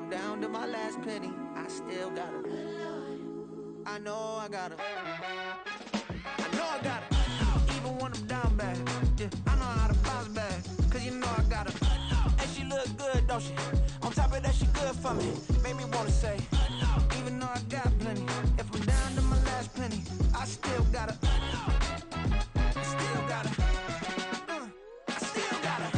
I'm down to my last penny, I still gotta. I know I gotta. I know I gotta. Even when I'm down bad, yeah, I know how to bounce back. Cause you know I gotta. And she look good, don't she? On top of that, she good for me. Made me wanna say, even though I got plenty, if I'm down to my last penny, I still gotta. I still gotta. I still gotta.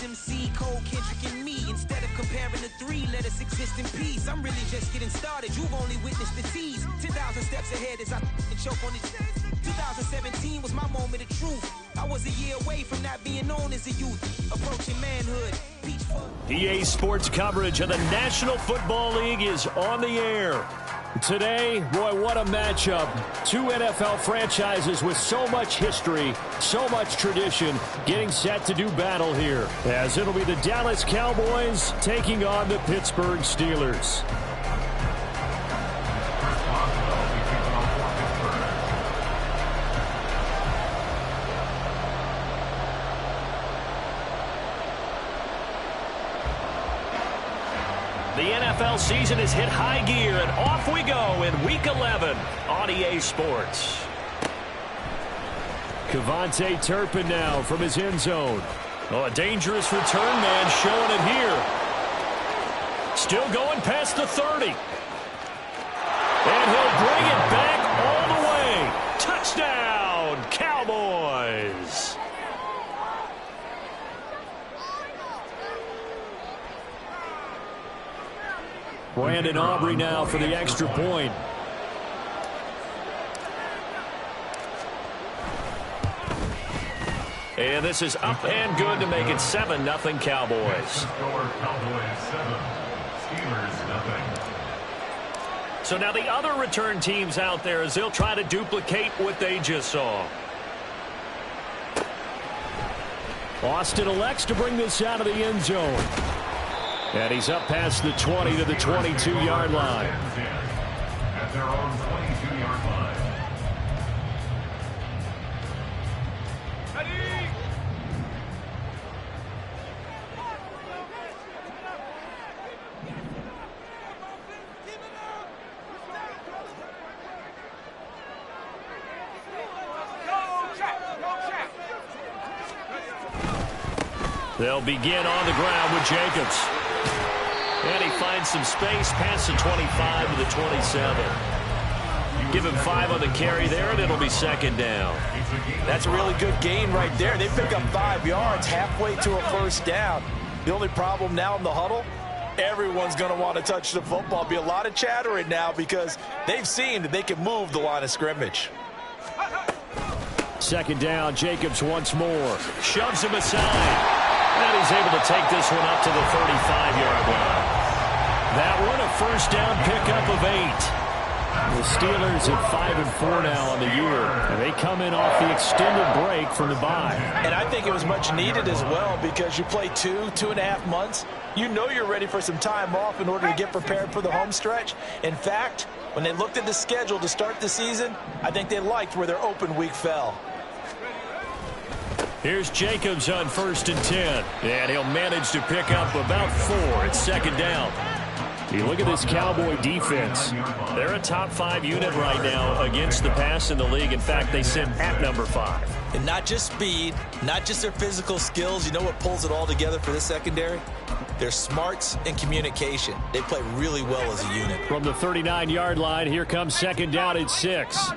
MC, Cole, Kendrick, and me. Instead of comparing the three, let us exist in peace. I'm really just getting started. You've only witnessed the tease. 10,000 steps ahead as I choke on it. 2017 was my moment of truth. I was a year away from not being known as a youth. Approaching manhood. EA Sports coverage of the National Football League is on the air. Today, boy, what a matchup. Two NFL franchises with so much history, so much tradition, getting set to do battle here, as it'll be the Dallas Cowboys taking on the Pittsburgh Steelers. The NFL season has hit high gear, and off we go in Week 11 on EA Sports. Kevontae Turpin now from his end zone. Oh, a dangerous return man showing it here. Still going past the 30. And he'll bring it back all the way. Touchdown, Cowboys. Brandon Aubrey now for the extra point. And this is up and good to make it 7-0 Cowboys. So now the other return teams out there as they'll try to duplicate what they just saw. Austin elects to bring this out of the end zone. And he's up past the 20 to the 22-yard line. At their own 22-yard line. They'll begin on the ground with Jacobs. And he finds some space past the 25 to the 27. Give him 5 on the carry there, and it'll be second down. That's a really good gain right there. They pick up 5 yards halfway to a first down. The only problem now in the huddle, everyone's going to want to touch the football. Be a lot of chattering now because they've seen that they can move the line of scrimmage. Second down, Jacobs once more. Shoves him aside. And he's able to take this one up to the 35-yard line. That one a first down pickup of 8. The Steelers at 5-4 now on the year. And they come in off the extended break from the bye. And I think it was much needed as well because you play 2.5 months. You know you're ready for some time off in order to get prepared for the home stretch. In fact, when they looked at the schedule to start the season, I think they liked where their open week fell. Here's Jacobs on 1st and 10. And he'll manage to pick up about 4 at second down. You look at this Cowboy defense. They're a top 5 unit right now against the pass in the league. In fact, they sit at number 5. And not just speed, not just their physical skills. You know what pulls it all together for this secondary? Their smarts and communication. They play really well as a unit. From the 39-yard line, here comes second down at 6.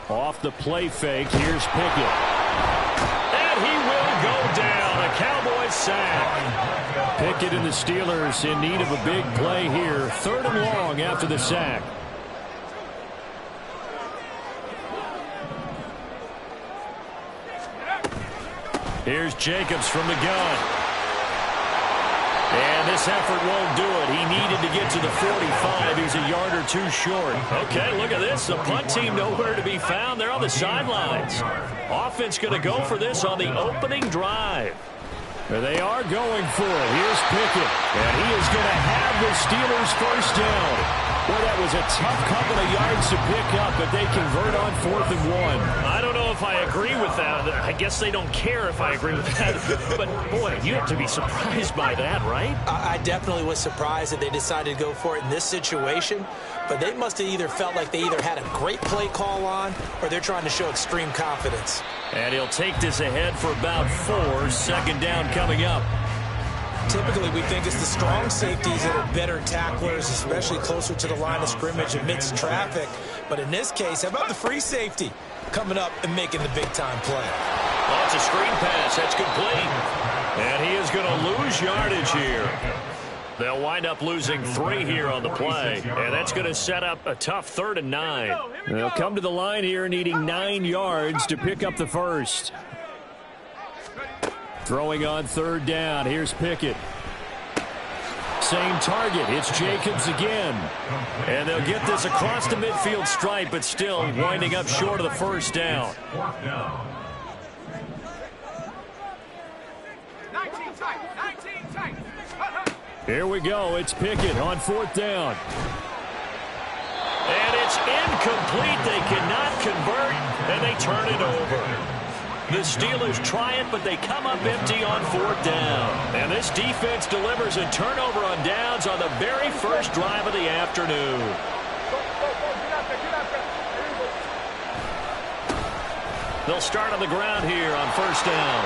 Off the play fake, here's Pickett. And he will go down. A Cowboys sack. Pickett and the Steelers in need of a big play here. 3rd and long after the sack. Here's Jacobs from the gun. And this effort won't do it. He needed to get to the 45. He's a yard or two short. Okay, look at this. The punt team nowhere to be found. They're on the sidelines. Offense going to go for this on the opening drive. They are going for it. Here's Pickett. And he is going to have the Steelers first down. Well, that was a tough couple of yards to pick up, but they convert on 4th and 1. I don't know if I agree with that. I guess they don't care if I agree with that. But, boy, you have to be surprised by that, right? I definitely was surprised that they decided to go for it in this situation. But they must have either felt like they either had a great play call on or they're trying to show extreme confidence. And he'll take this ahead for about 4. 2nd down coming up. Typically, we think it's the strong safeties that are better tacklers, especially closer to the line of scrimmage amidst traffic. But in this case, how about the free safety coming up and making the big-time play? Oh, it's a screen pass. That's complete. And he is going to lose yardage here. They'll wind up losing 3 here on the play. And that's going to set up a tough 3rd and 9. They'll come to the line here needing 9 yards to pick up the first. Throwing on 3rd down. Here's Pickett. Same target. It's Jacobs again. And they'll get this across the midfield stripe, but still winding up short of the first down. Here we go. It's Pickett on 4th down. And it's incomplete. They cannot convert, and they turn it over. The Steelers try it, but they come up empty on 4th down. And this defense delivers a turnover on downs on the very first drive of the afternoon. They'll start on the ground here on 1st down.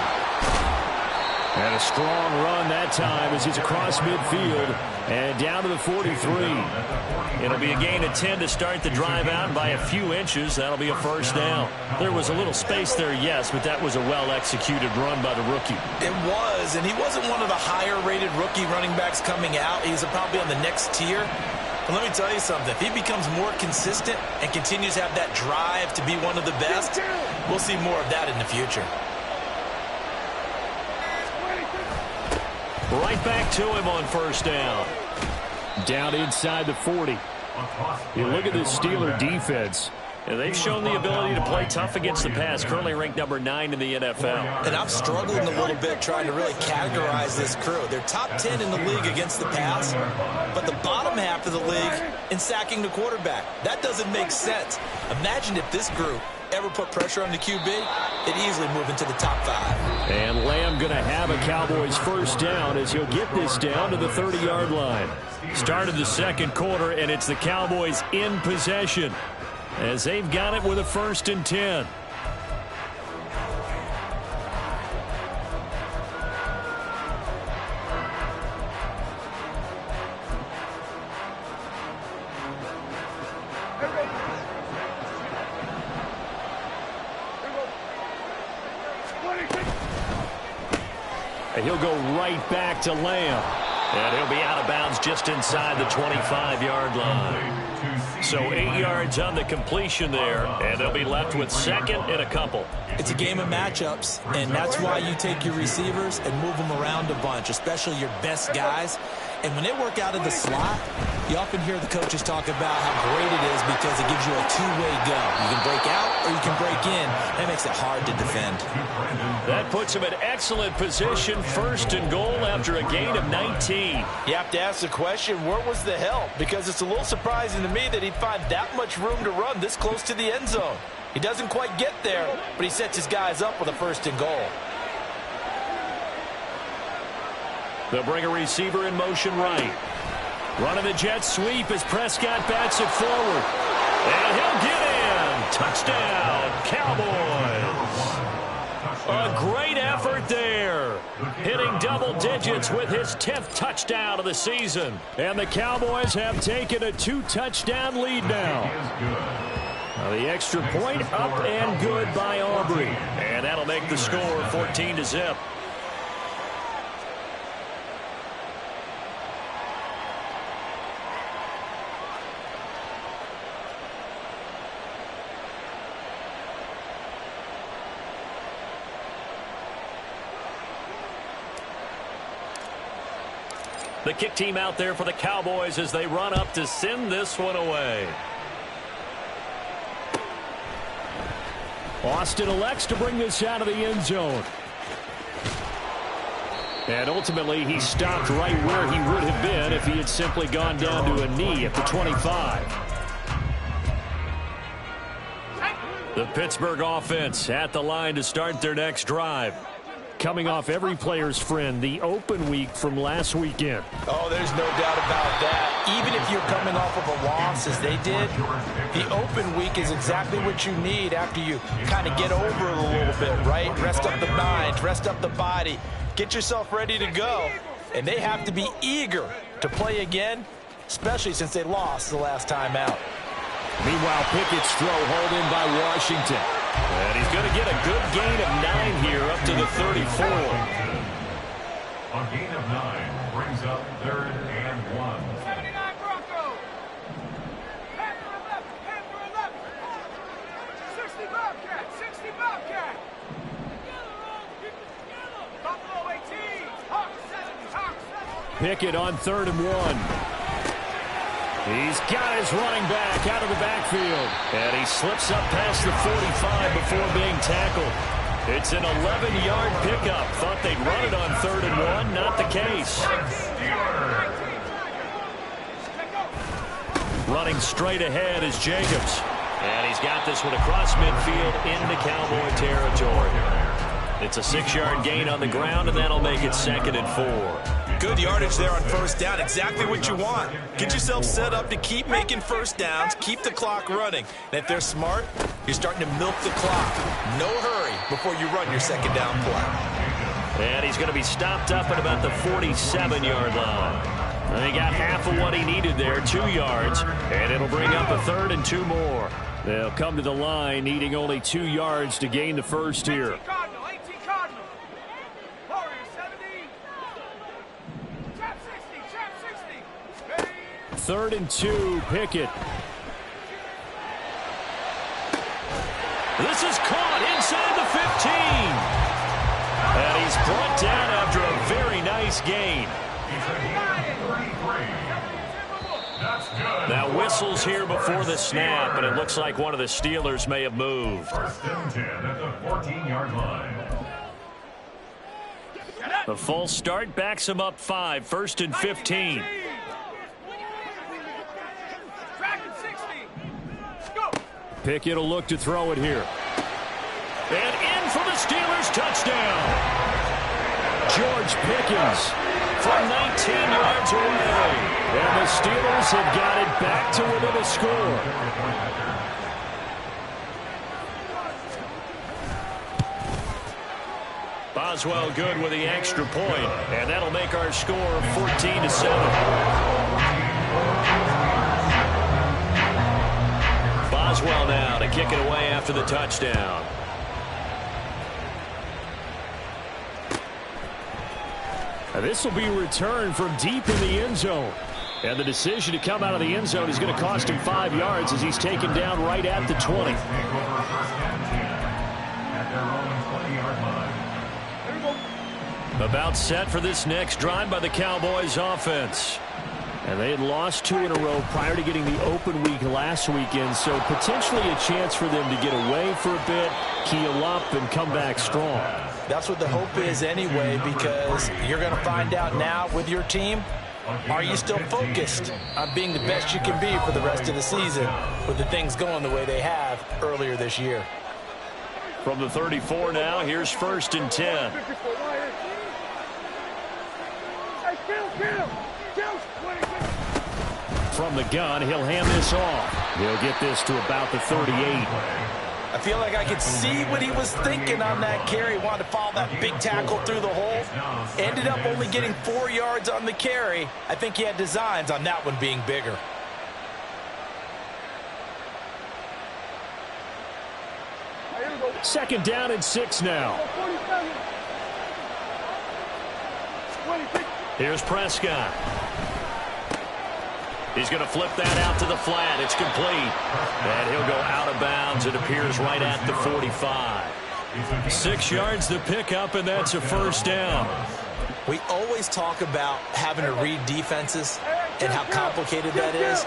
And a strong run that time as he's across midfield and down to the 43. It'll be a gain of 10 to start the drive out, and by a few inches, that'll be a first down. There was a little space there, yes, but that was a well-executed run by the rookie. It was, and he wasn't one of the higher-rated rookie running backs coming out. He's probably on the next tier. But let me tell you something. If he becomes more consistent and continues to have that drive to be one of the best, we'll see more of that in the future. Right back to him on 1st down. Down inside the 40. You look at this Steeler defense. And they've shown the ability to play tough against the pass, currently ranked number 9 in the NFL. And I'm struggling a little bit trying to really categorize this crew. They're top 10 in the league against the pass, but the bottom half of the league in sacking the quarterback. That doesn't make sense. Imagine if this group ever put pressure on the QB, it'd easily move into the top 5. And Lamb going to have a Cowboys first down as he'll get this down to the 30-yard line. Started the 2nd quarter, and it's the Cowboys in possession as they've got it with a 1st and 10. And he'll go right back to Lamb. And he'll be out of bounds just inside the 25-yard line. So 8 yards on the completion there, and they'll be left with 2nd and a couple. It's a game of matchups, and that's why you take your receivers and move them around a bunch, especially your best guys. And when they work out of the slot, you often hear the coaches talk about how great it is because it gives you a two-way go. You can break out or you can break in. That makes it hard to defend. That puts him in excellent position, 1st and goal after a gain of 19. You have to ask the question, where was the help? Because it's a little surprising to me that he'd find that much room to run this close to the end zone. He doesn't quite get there, but he sets his guys up with a 1st and goal. They'll bring a receiver in motion right. Running the jet sweep as Prescott bats it forward. And he'll get in. Touchdown, Cowboys. A great effort there. Hitting double digits with his 10th touchdown of the season. And the Cowboys have taken a 2-touchdown lead now. Now the extra point up and good by Aubrey. And that'll make the score 14-0. The kick team out there for the Cowboys as they run up to send this one away. Austin elects to bring this out of the end zone. And ultimately, he stopped right where he would have been if he had simply gone down to a knee at the 25. The Pittsburgh offense at the line to start their next drive. Coming off every player's friend, the open week from last weekend. Oh, there's no doubt about that. Even if you're coming off of a loss as they did, the open week is exactly what you need after you kind of get over it a little bit, right? Rest up the mind, rest up the body, get yourself ready to go. And they have to be eager to play again, especially since they lost the last time out. Meanwhile, Pickett's throw hauled in by Washington. And he's going to get a good gain of 9 here up to the 34. A gain of 9 brings up 3rd and 1. 79 Broncos. Head for 11. 60 Bobcat. 60 Bobcat. Buffalo 18. Hawks 70. Pickett on 3rd and 1. He's got his running back out of the backfield. And he slips up past the 45 before being tackled. It's an 11-yard pickup. Thought they'd run it on 3rd and 1. Not the case. Running straight ahead is Jacobs. And he's got this one across midfield into Cowboy territory. It's a 6-yard gain on the ground, and that'll make it 2nd and 4. Good yardage there on first down. Exactly what you want. Get yourself set up to keep making first downs, keep the clock running. And if they're smart, you're starting to milk the clock. No hurry before you run your second down play. And he's going to be stopped up at about the 47-yard line. And he got half of what he needed there, 2 yards. And it'll bring up a 3rd and 2 more. They'll come to the line needing only 2 yards to gain the first here. 18 Cardinal. Warriors 70. Trap 60. 3rd and 2, Pickett. This is caught inside the 15. And he's brought down after a very nice gain. Now whistles here before the snap, and it looks like one of the Steelers may have moved. 1st and 10 at the 14-yard line. The false start backs him up 5, 1st and 15. Pickett will look to throw it here. And in for the Steelers touchdown. George Pickens from 19 yards away. And the Steelers have got it back to within a score. Boswell good with the extra point, and that'll make our score 14-7. Boswell now to kick it away after the touchdown. Now this will be a return from deep in the end zone. And the decision to come out of the end zone is going to cost him 5 yards as he's taken down right at the 20. About set for this next drive by the Cowboys offense. And they had lost 2 in a row prior to getting the open week last weekend, so potentially a chance for them to get away for a bit, keel up, and come back strong. That's what the hope is anyway, because you're going to find out now with your team, are you still focused on being the best you can be for the rest of the season with the things going the way they have earlier this year? From the 34 now, here's 1st and 10. From the gun, he'll hand this off. He'll get this to about the 38. I feel like I could see what he was thinking on that carry. Wanted to follow that big tackle through the hole. Ended up only getting 4 yards on the carry. I think he had designs on that one being bigger. Second down and 6 now. Here's Prescott. He's going to flip that out to the flat. It's complete. And he'll go out of bounds. It appears right at the 45. 6 yards the pickup, and that's a first down. We always talk about having to read defenses and how complicated that is.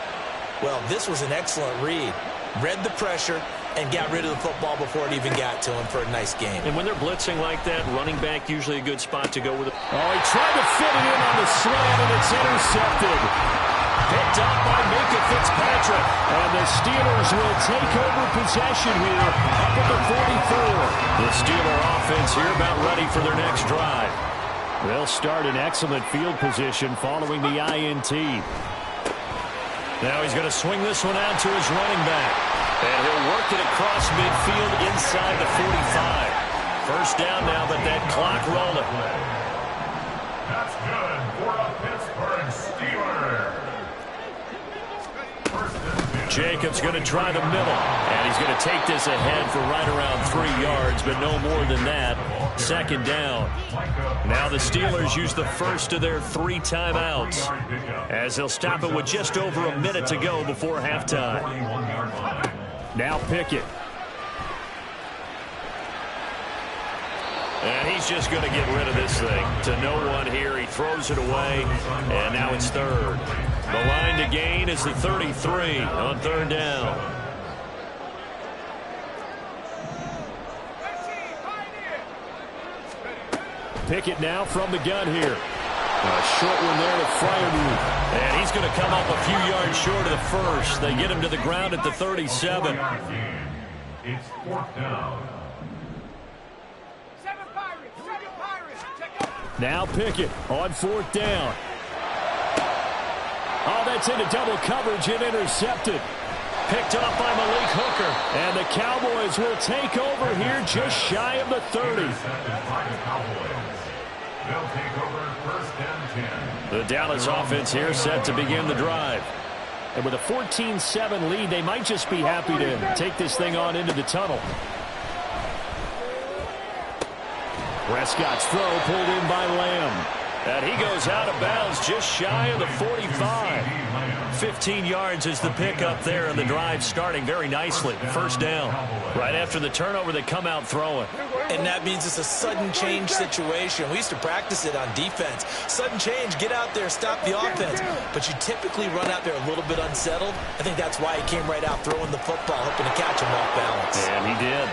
Well, this was an excellent read. Read the pressure and got rid of the football before it even got to him for a nice game. And when they're blitzing like that, running back usually a good spot to go with it. Oh, he tried to fit it in on the slant, and it's intercepted. Picked up by Minkah Fitzpatrick. And the Steelers will take over possession here up at the 44. The Steeler offense here about ready for their next drive. They'll start in excellent field position following the INT. Now he's going to swing this one out to his running back. And he'll work it across midfield inside the 45. First down now, but that clock rolling. That's good for a Pittsburgh Steelers. Jacobs going to try the middle. And he's going to take this ahead for right around 3 yards, but no more than that. Second down. Now the Steelers use the first of their 3 timeouts, as they'll stop it with just over a minute to go before halftime. Now Pickett. And he's just going to get rid of this thing. To no one here. He throws it away, and now it's third. The line to gain is the 33 on third down. Pickett now from the gun here. A short one there to Freiermuth. And he's going to come up a few yards short of the first. They get him to the ground at the 37. It's fourth down. Now Pickett on fourth down. Oh, that's into double coverage and intercepted. Picked up by Malik Hooker. And the Cowboys will take over here just shy of the 30. They'll take over first and 10. The Dallas offense here set to begin the drive. And with a 14-7 lead, they might just be happy to take this thing on into the tunnel. Prescott's throw pulled in by Lamb. And he goes out of bounds just shy of the 45. 15 yards is the pickup there, and the drive starting very nicely. First down. Right after the turnover, they come out throwing. And that means it's a sudden change situation. We used to practice it on defense. Sudden change, get out there, stop the offense. But you typically run out there a little bit unsettled. I think that's why he came right out throwing the football, hoping to catch him off balance. And he did.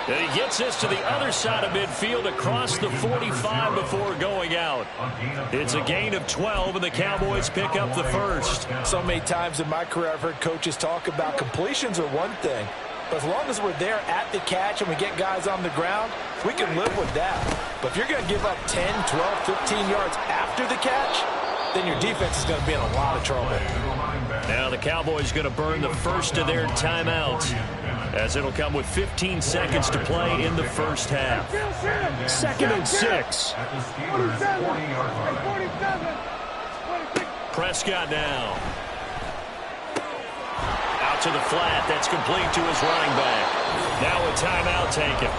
And he gets this to the other side of midfield across the 45 before going out. It's a gain of 12, and the Cowboys pick up the first. So many times in my career I've heard coaches talk about completions are one thing. But as long as we're there at the catch and we get guys on the ground, we can live with that. But if you're going to give up 10, 12, 15 yards after the catch, then your defense is going to be in a lot of trouble. Now the Cowboys going to burn the first of their timeouts, as it'll come with 15 seconds to play in the first half. 2nd and 6. Prescott now. Out to the flat. That's complete to his running back. Now a timeout taken.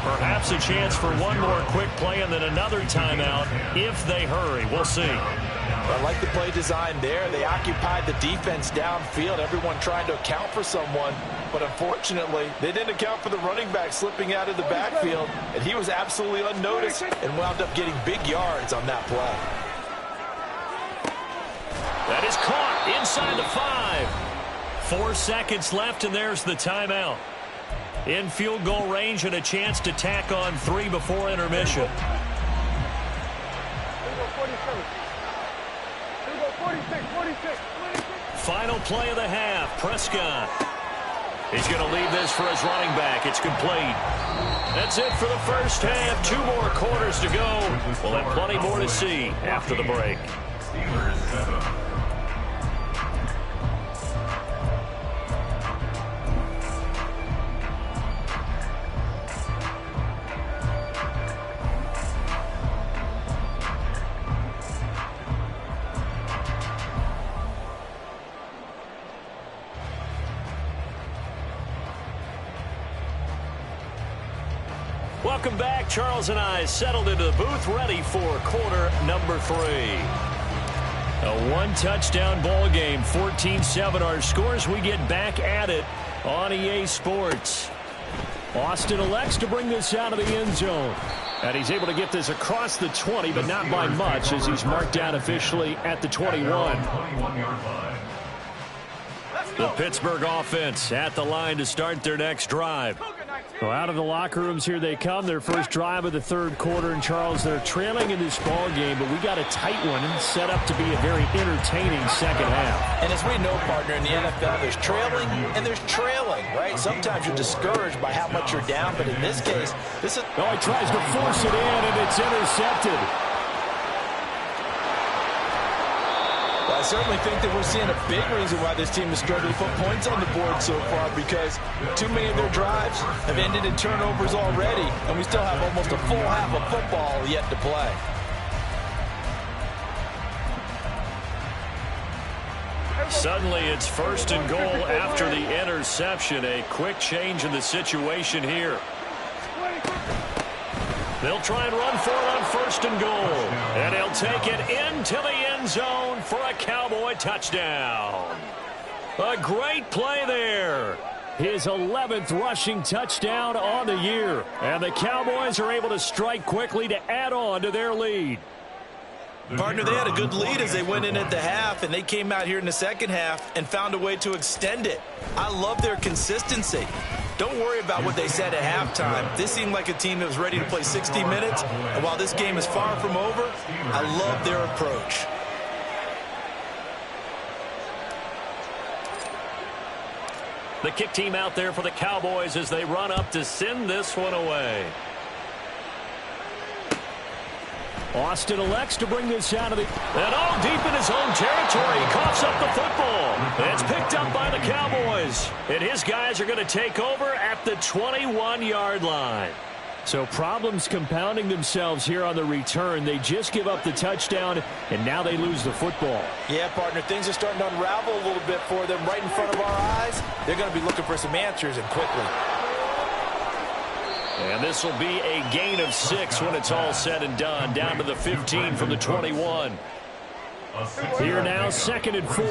Perhaps a chance for one more quick play and then another timeout if they hurry. We'll see. I like the play design there. They occupied the defense downfield, everyone trying to account for someone. But unfortunately, they didn't account for the running back slipping out of the backfield, and he was absolutely unnoticed and wound up getting big yards on that play. That is caught inside the 5. 4 seconds left, and there's the timeout. In field goal range and a chance to tack on 3 before intermission. Final play of the half. Prescott. He's going to leave this for his running back. It's complete. That's it for the first half. 2 more quarters to go. We'll have plenty more to see after the break. Steelers 7. Welcome back. Charles and I settled into the booth, ready for quarter number 3. A 1-touchdown ball game, 14-7 our scores. We get back at it on EA Sports. Austin elects to bring this out of the end zone. And he's able to get this across the 20, but not by much, as he's marked down officially at the 21. The Pittsburgh offense at the line to start their next drive. Well, out of the locker rooms here they come. Their first drive of the third quarter. And, Charles, they're trailing in this ball game, but we got a tight one set up to be a very entertaining second half. And as we know, partner, in the NFL, there's trailing and there's trailing, right? Sometimes you're discouraged by how much you're down, but in this case, this is... Oh, he tries to force it in, and it's intercepted. I certainly think that we're seeing a big reason why this team is struggling to put points on the board so far, because too many of their drives have ended in turnovers already, and we still have almost a full half of football yet to play. Suddenly it's first and goal after the interception. A quick change in the situation here. They'll try and run for it on first and goal. And he'll take it into the end zone for a Cowboy touchdown. A great play there. His 11th rushing touchdown on the year. And the Cowboys are able to strike quickly to add on to their lead. Partner, they had a good lead as they went in at the half, and they came out here in the second half and found a way to extend it. I love their consistency. Don't worry about what they said at halftime. This seemed like a team that was ready to play 60 minutes, and while this game is far from over, I love their approach. The kick team out there for the Cowboys as they run up to send this one away. Austin elects to bring this out of the... And all deep in his own territory, he coughs up the football. It's picked up by the Cowboys. And his guys are going to take over at the 21-yard line. So problems compounding themselves here on the return. They just give up the touchdown, and now they lose the football. Yeah, partner, things are starting to unravel a little bit for them right in front of our eyes. They're going to be looking for some answers, and quickly. And this will be a gain of 6 when it's all said and done, down to the 15 from the 21. Here now, 2nd and 4.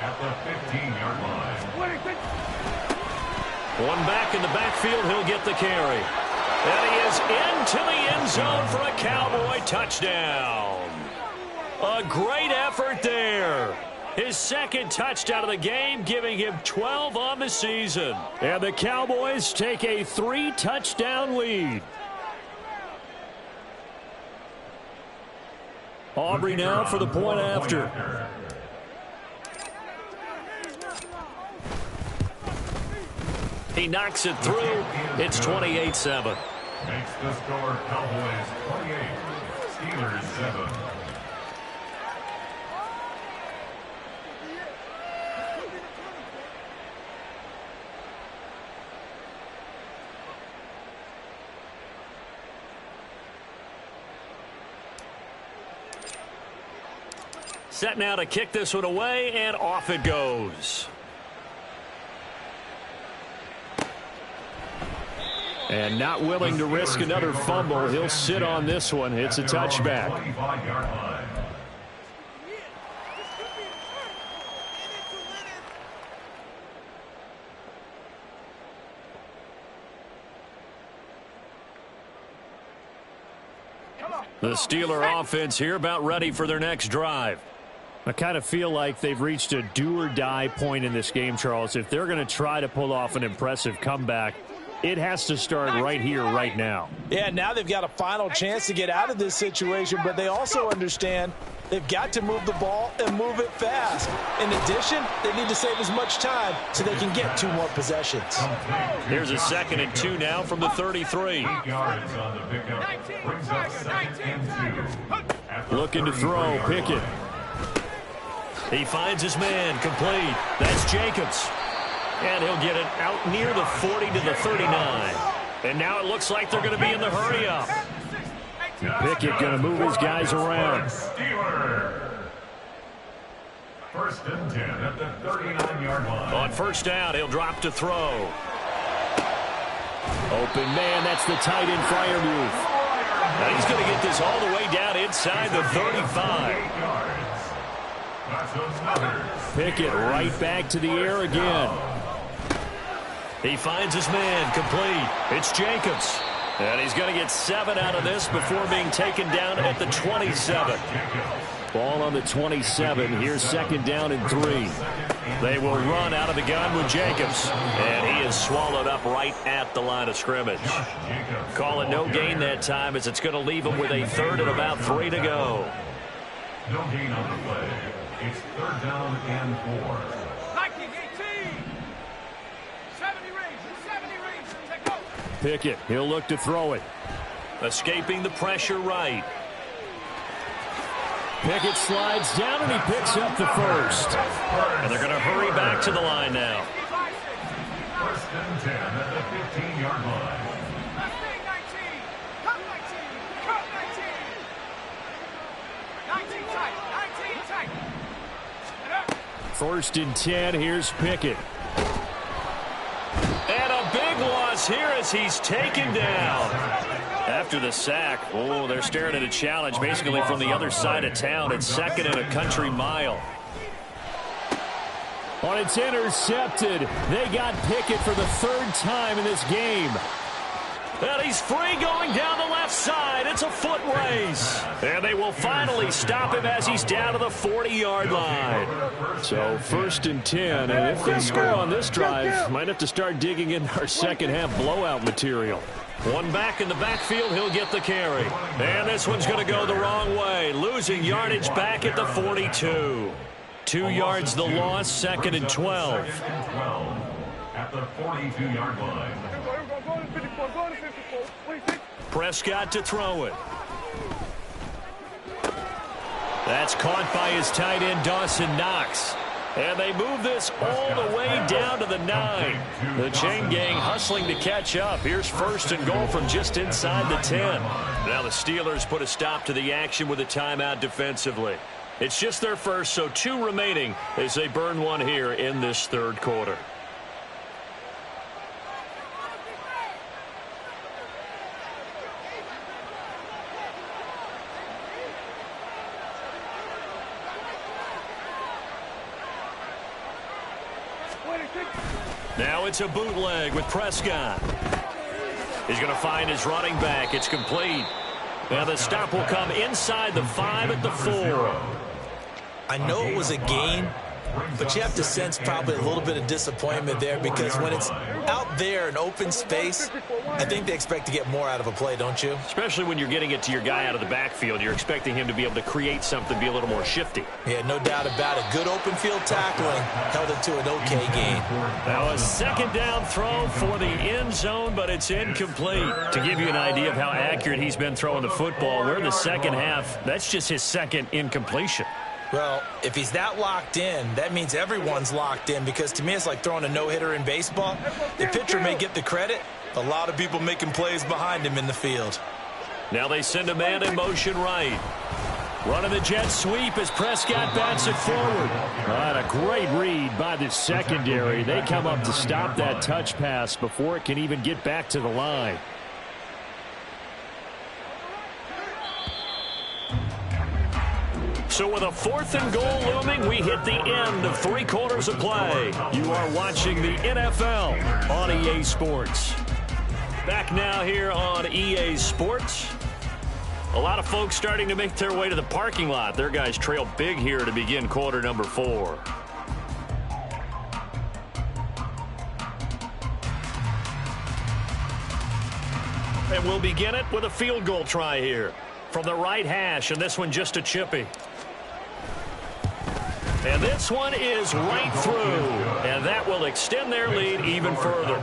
At the 15-yard line. One back in the backfield, he'll get the carry. And he is into the end zone for a Cowboy touchdown. A great effort there. His second touchdown of the game, giving him 12 on the season. And the Cowboys take a 3-touchdown lead. Aubrey now for the point after. He knocks it through. It's 28-7. Makes the score Cowboys 28, Steelers 7. Set now to kick this one away, and off it goes. And not willing to risk another fumble. He'll sit on this one. It's a touchback. The Steeler offense here about ready for their next drive. I kind of feel like they've reached a do-or-die point in this game, Charles. If they're going to try to pull off an impressive comeback, it has to start right here, right now. Yeah, now they've got a final chance to get out of this situation, but they also understand they've got to move the ball and move it fast. In addition, they need to save as much time so they can get 2 more possessions. Here's a 2nd and 2 now from the 33. 8 yards on the pickup. Brings up 2nd and 2. Looking to throw, Pickett. He finds his man, complete. That's Jacobs. And he'll get it out near the 40 to the 39. And now it looks like they're going to be in the hurry-up. Pickett going to move his guys around. First and 10 at the 39-yard line. On first down, he'll drop to throw. Open man, that's the tight end Freiermuth. Now he's going to get this all the way down inside the 35. Pickett right back to the air again. He finds his man, complete. It's Jacobs. And he's going to get 7 out of this before being taken down at the 27. Ball on the 27. Here's second down and 3. They will run out of the gun with Jacobs. And he is swallowed up right at the line of scrimmage. Call it no gain that time as it's going to leave him with a 3rd and about 3 to go. No gain on the play. It's 3rd down and 4. 19-18. 70 range. Take go. Pickett, he'll look to throw it. Escaping the pressure right. Pickett slides down and he picks up the first. And they're going to hurry back to the line now. 1st and 10 at the 15-yard line. 19. Cut 19. Cut 19. 19 tight. 19 tight. 1st and 10. Here's Pickett. And a big loss here as he's taken down. After the sack, oh, they're staring at a challenge basically from the other side of town. It's 2nd and a country mile. On it's intercepted. They got Pickett for the 3rd time in this game. And he's free going down the left side. It's a foot race. And they will finally stop him as he's down to the 40-yard line. So 1st and 10. And if they score on this drive, might have to start digging in our second half blowout material. One back in the backfield, he'll get the carry. And this one's going to go the wrong way. Losing yardage back at the 42. 2 yards the loss, 2nd and 12. At the 42-yard line. Prescott to throw it. That's caught by his tight end, Dawson Knox. And they move this all the way down to the 9. The chain gang hustling to catch up. Here's 1st and goal from just inside the 10. Now the Steelers put a stop to the action with a timeout defensively. It's just their first, so 2 remaining as they burn one here in this 3rd quarter. Now it's a bootleg with Prescott. He's going to find his running back. It's complete. Now the stop will come inside the 5 at the 4. I know it was a gain, but you have to sense probably a little bit of disappointment there because when it's out there in open space, I think they expect to get more out of a play, don't you? Especially when you're getting it to your guy out of the backfield. You're expecting him to be able to create something, be a little more shifty. Yeah, no doubt about it. Good open field tackling held it to an okay gain. Now a 2nd down throw for the end zone, but it's incomplete. To give you an idea of how accurate he's been throwing the football, we're in the second half. That's just his 2nd incompletion. Well, if he's that locked in, that means everyone's locked in because to me it's like throwing a no-hitter in baseball. The pitcher may get the credit. A lot of people making plays behind him in the field. Now they send a man in motion right. Running the jet sweep as Prescott bats it forward. Right, a great read by the secondary. They come up to stop that touch pass before it can even get back to the line. So with a 4th and goal looming, we hit the end of 3 quarters of play. You are watching the NFL on EA Sports. Back now here on EA Sports. A lot of folks starting to make their way to the parking lot. Their guys trail big here to begin quarter number 4. And we'll begin it with a field goal try here from the right hash, and this one just a chippy. And this one is right through, and that will extend their lead even further.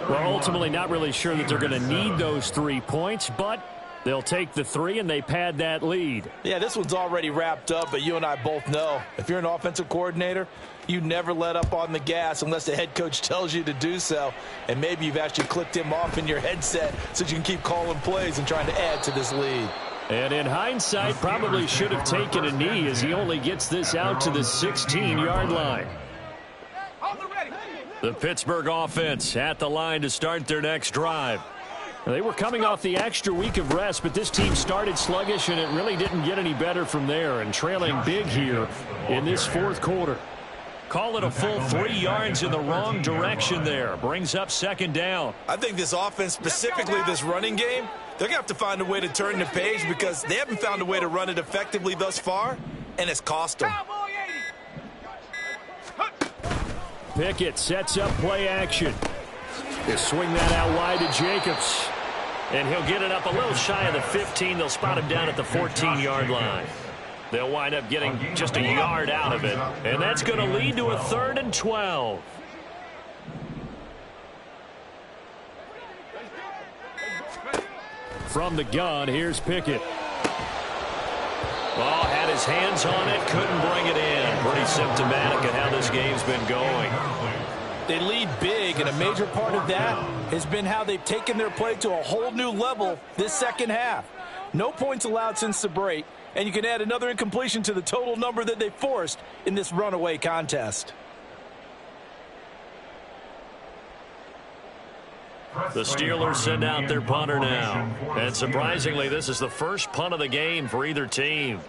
Well, ultimately not really sure that they're going to need those 3 points, but they'll take the 3 and they pad that lead. Yeah, this one's already wrapped up, but you and I both know if you're an offensive coordinator, you never let up on the gas unless the head coach tells you to do so. And maybe you've actually clicked him off in your headset so you can keep calling plays and trying to add to this lead. And in hindsight, probably should have taken a knee as he only gets this out to the 16-yard line. The Pittsburgh offense at the line to start their next drive. They were coming off the extra week of rest, but this team started sluggish, and it really didn't get any better from there, and trailing big here in this 4th quarter. Call it a full 3 yards in the wrong direction there. Brings up second down. I think this offense, specifically this running game, they're going to have to find a way to turn the page because they haven't found a way to run it effectively thus far, and it's cost them. Pickett sets up play action. They swing that out wide to Jacobs. And he'll get it up a little shy of the 15. They'll spot him down at the 14-yard line. They'll wind up getting just a yard out of it. And that's going to lead to a 3rd and 12. From the gun, here's Pickett. Oh, had his hands on it, couldn't bring it in. Pretty symptomatic of how this game's been going. They lead big, and a major part of that has been how they've taken their play to a whole new level this second half. No points allowed since the break, and you can add another incompletion to the total number that they forced in this runaway contest. The Steelers send out their punter now. And surprisingly, this is the first punt of the game for either team.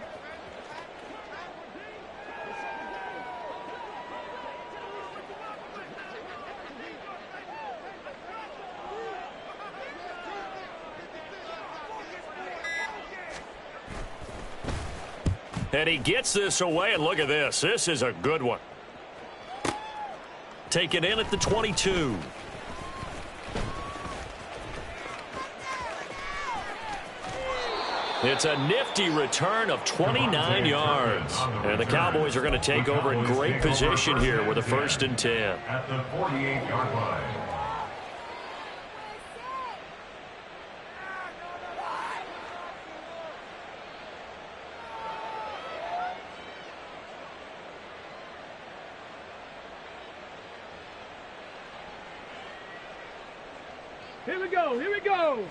And he gets this away, and look at this. This is a good one. Taken in at the 22. It's a nifty return of 29 yards. And the Cowboys are going to take over in great position here with a 1st and 10. At the 48-yard line. Here we go, here we go.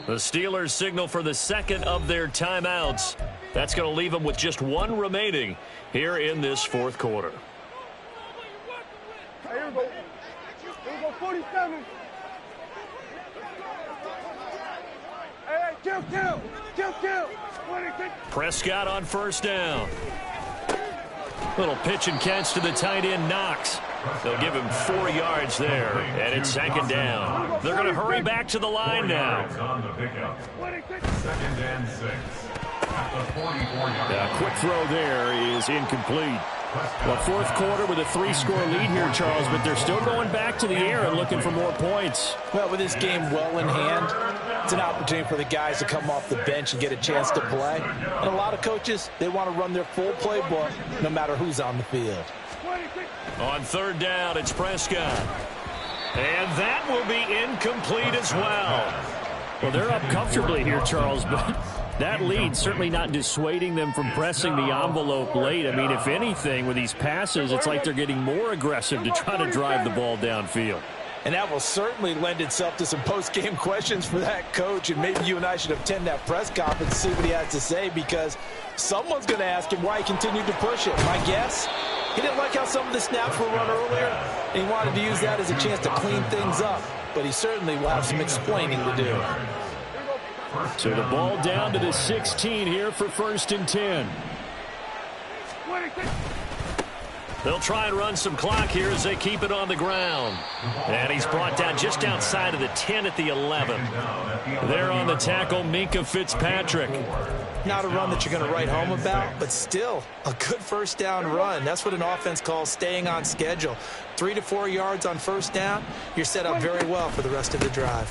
The Steelers signal for the second of their timeouts. That's going to leave them with just 1 remaining here in this 4th quarter. Here we go. Here we go, 47. Hey, kill. 26. Prescott on 1st down. Little pitch and catch to the tight end, Knox. They'll give him 4 yards there, and it's 2nd down. They're going to hurry back to the line now. On the pickup. 2nd and 6. At the 44-yard line. Quick throw there is incomplete. Well, 4th quarter with a 3-score lead here, Charles, but they're still going back to the air and looking for more points. Well, with this game well in hand, it's an opportunity for the guys to come off the bench and get a chance to play. And a lot of coaches, they want to run their full playbook no matter who's on the field. On 3rd down, it's Prescott. And that will be incomplete as well. Well, they're up comfortably here, Charles, but that lead certainly not dissuading them from pressing the envelope late. I mean, if anything, with these passes, it's like they're getting more aggressive to try to drive the ball downfield. And that will certainly lend itself to some post-game questions for that coach. And maybe you and I should attend that press conference and see what he has to say, because someone's going to ask him why he continued to push it. My guess, he didn't like how some of the snaps were run earlier, and he wanted to use that as a chance to clean things up. But he certainly will have some explaining to do. So the ball down to the 16 here for 1st and 10. They'll try and run some clock here as they keep it on the ground. And he's brought down just outside of the 10 at the 11. There on the tackle, Minkah Fitzpatrick. Not a run that you're going to write home about, but still a good 1st down run. That's what an offense calls staying on schedule. 3 to 4 yards on 1st down, you're set up very well for the rest of the drive.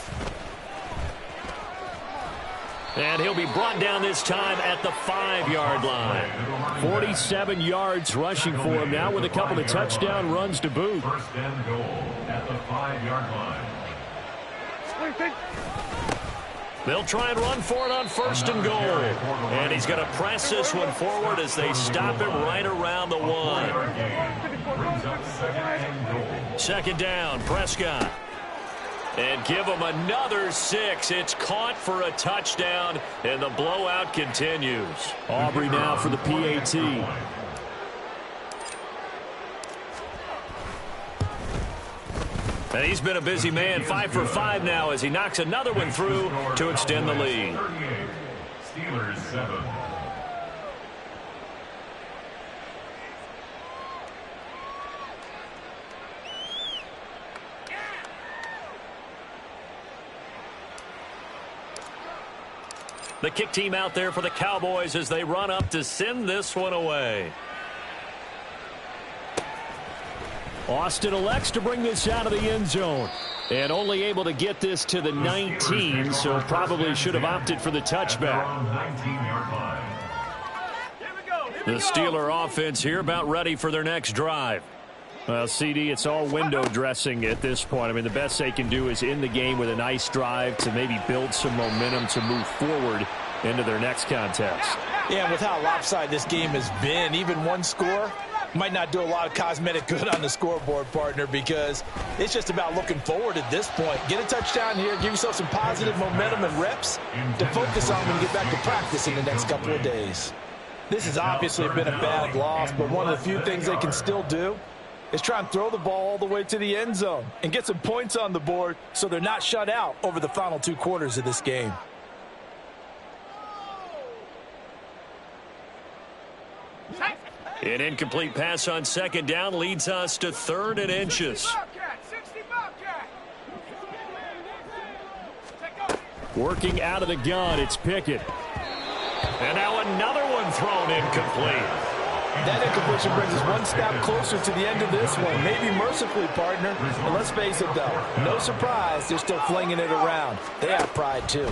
And he'll be brought down this time at the 5-yard line. 47 yards rushing for him now with a couple of touchdown runs to boot. 1st and goal at the 5-yard line. They'll try and run for it on 1st and goal. And he's going to press this one forward as they stop him right around the 1. Brings up 2nd and goal. 2nd down, Prescott. And give him another 6. It's caught for a touchdown, and the blowout continues. Aubrey now for the PAT. And he's been a busy man, 5 for 5 now as he knocks another one through to extend the lead. Steelers 7. The kick team out there for the Cowboys as they run up to send this one away. Austin elects to bring this out of the end zone. And only able to get this to the 19, so probably should have opted for the touchback. The Steeler offense here about ready for their next drive. Well, CD, it's all window dressing at this point. I mean, the best they can do is end the game with a nice drive to maybe build some momentum to move forward into their next contest. Yeah, and with how lopsided this game has been, even one score might not do a lot of cosmetic good on the scoreboard, partner, because it's just about looking forward at this point. Get a touchdown here, give yourself some positive momentum and reps to focus on when you get back to practice in the next couple of days. This has obviously been a bad loss, but one of the few things they can still do is try and throw the ball all the way to the end zone and get some points on the board so they're not shut out over the final 2 quarters of this game. An incomplete pass on second down leads us to 3rd and inches. Working out of the gun, it's Pickett. And now another one thrown incomplete. That incompletion brings us one step closer to the end of this one. Maybe mercifully, partner. And let's face it, though, no surprise, they're still flinging it around. They have pride, too.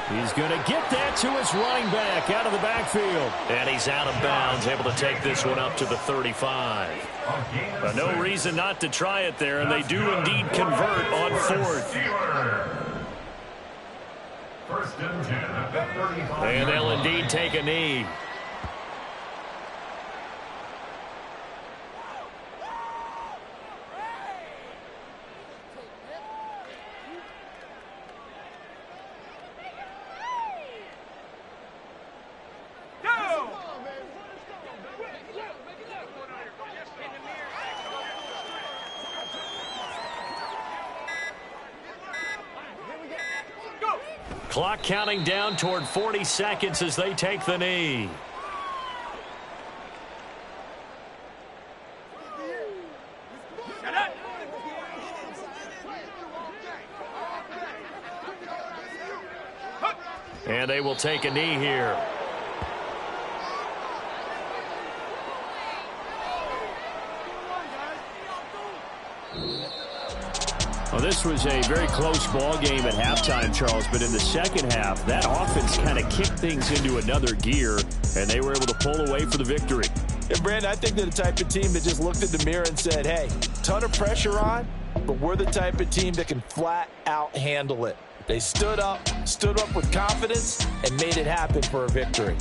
He's going to get that to his running back out of the backfield. And he's out of bounds, able to take this one up to the 35. But no reason not to try it there, and they do indeed convert on 4th. First and 10 at the 35. And they'll indeed take a knee. Clock counting down toward 40 seconds as they take the knee. And they will take a knee here. Well, this was a very close ball game at halftime, Charles, but in the second half, that offense kind of kicked things into another gear, and they were able to pull away for the victory. Yeah, Brandon, I think they're the type of team that just looked in the mirror and said, hey, ton of pressure on, but we're the type of team that can flat out handle it. They stood up with confidence, and made it happen for a victory.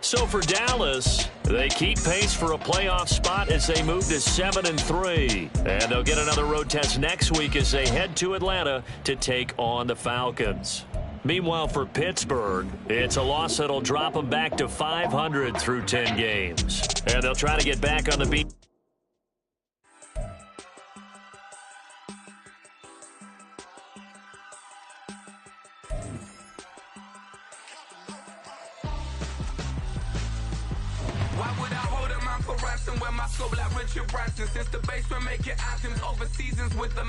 So for Dallas, they keep pace for a playoff spot as they move to 7-3. And they'll get another road test next week as they head to Atlanta to take on the Falcons. Meanwhile, for Pittsburgh, it's a loss that'll drop them back to 500 through 10 games. And they'll try to get back on the beat. Where my soul like Richard Branson, since the basement making anthems over seasons with the